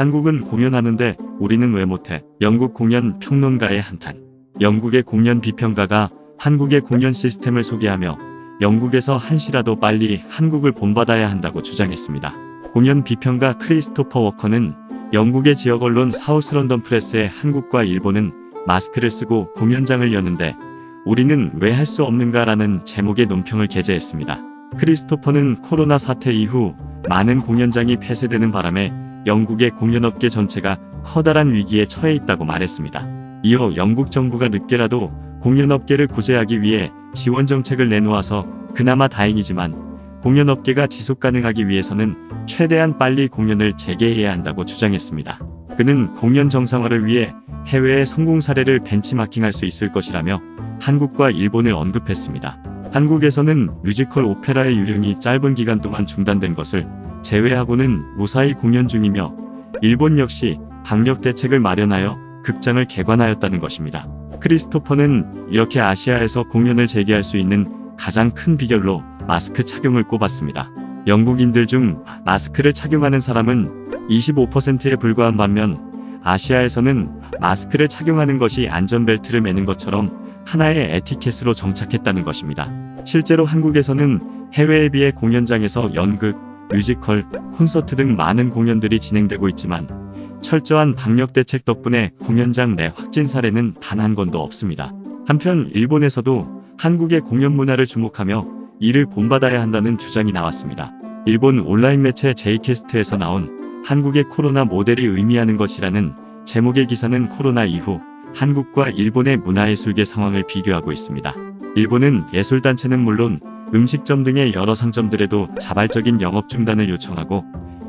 한국은 공연하는데 우리는 왜 못해? 영국 공연 평론가의 한탄. 영국의 공연 비평가가 한국의 공연 시스템을 소개하며 영국에서 한시라도 빨리 한국을 본받아야 한다고 주장했습니다. 공연 비평가 크리스토퍼 워커는 영국의 지역 언론 사우스 런던 프레스에 한국과 일본은 마스크를 쓰고 공연장을 여는데 우리는 왜 할 수 없는가라는 제목의 논평을 게재했습니다. 크리스토퍼는 코로나 사태 이후 많은 공연장이 폐쇄되는 바람에 영국의 공연업계 전체가 커다란 위기에 처해 있다고 말했습니다. 이어 영국 정부가 늦게라도 공연업계를 구제하기 위해 지원 정책을 내놓아서 그나마 다행이지만 공연업계가 지속가능하기 위해서는 최대한 빨리 공연을 재개해야 한다고 주장했습니다. 그는 공연 정상화를 위해 해외의 성공 사례를 벤치마킹할 수 있을 것이라며 한국과 일본을 언급했습니다. 한국에서는 뮤지컬 오페라의 유령이 짧은 기간 동안 중단된 것을 제외하고는 무사히 공연 중이며 일본 역시 방역 대책을 마련하여 극장을 개관하였다는 것입니다. 크리스토퍼는 이렇게 아시아에서 공연을 재개할 수 있는 가장 큰 비결로 마스크 착용을 꼽았습니다. 영국인들 중 마스크를 착용하는 사람은 25%에 불과한 반면 아시아에서는 마스크를 착용하는 것이 안전벨트를 매는 것처럼 하나의 에티켓으로 정착했다는 것입니다. 실제로 한국에서는 해외에 비해 공연장에서 연극, 뮤지컬, 콘서트 등 많은 공연들이 진행되고 있지만 철저한 방역 대책 덕분에 공연장 내 확진 사례는 단 한 건도 없습니다. 한편 일본에서도 한국의 공연 문화를 주목하며 이를 본받아야 한다는 주장이 나왔습니다. 일본 온라인 매체 J캐스트에서 나온 한국의 코로나 모델이 의미하는 것이라는 제목의 기사는 코로나 이후 한국과 일본의 문화예술계 상황을 비교하고 있습니다. 일본은 예술단체는 물론 음식점 등의 여러 상점들에도 자발적인 영업 중단을 요청하고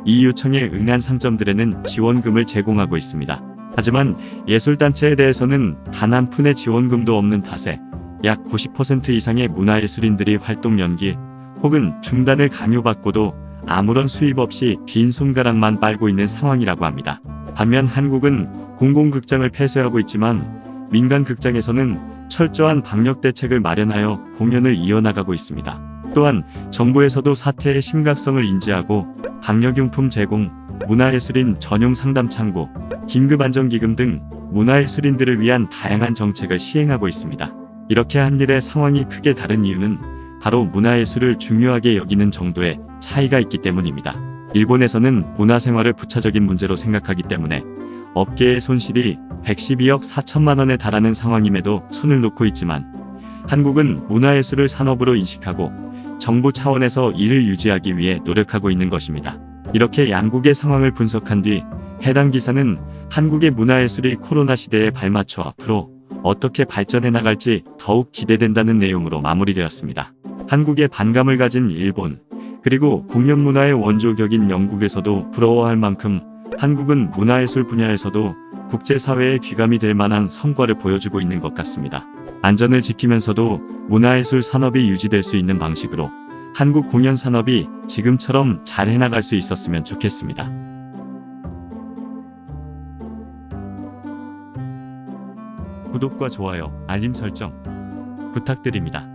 이 요청에 응한 상점들에는 지원금을 제공하고 있습니다. 하지만 예술단체에 대해서는 단 한 푼의 지원금도 없는 탓에 약 90% 이상의 문화예술인들이 활동 연기 혹은 중단을 강요받고도 아무런 수입 없이 빈 손가락만 빨고 있는 상황이라고 합니다. 반면 한국은 공공극장을 폐쇄하고 있지만 민간 극장에서는 철저한 방역 대책을 마련하여 공연을 이어나가고 있습니다. 또한 정부에서도 사태의 심각성을 인지하고 방역용품 제공, 문화예술인 전용 상담 창구, 긴급안전기금 등 문화예술인들을 위한 다양한 정책을 시행하고 있습니다. 이렇게 한일의 상황이 크게 다른 이유는 바로 문화예술을 중요하게 여기는 정도의 차이가 있기 때문입니다. 일본에서는 문화생활을 부차적인 문제로 생각하기 때문에 업계의 손실이 112억 4천만 원에 달하는 상황임에도 손을 놓고 있지만 한국은 문화예술을 산업으로 인식하고 정부 차원에서 이를 유지하기 위해 노력하고 있는 것입니다. 이렇게 양국의 상황을 분석한 뒤 해당 기사는 한국의 문화예술이 코로나 시대에 발맞춰 앞으로 어떻게 발전해 나갈지 더욱 기대된다는 내용으로 마무리되었습니다. 한국에 반감을 가진 일본, 그리고 공연 문화의 원조격인 영국에서도 부러워할 만큼 한국은 문화예술 분야에서도 국제사회의 귀감이 될 만한 성과를 보여주고 있는 것 같습니다. 안전을 지키면서도 문화예술 산업이 유지될 수 있는 방식으로 한국 공연 산업이 지금처럼 잘 해나갈 수 있었으면 좋겠습니다. 구독과 좋아요, 알림 설정 부탁드립니다.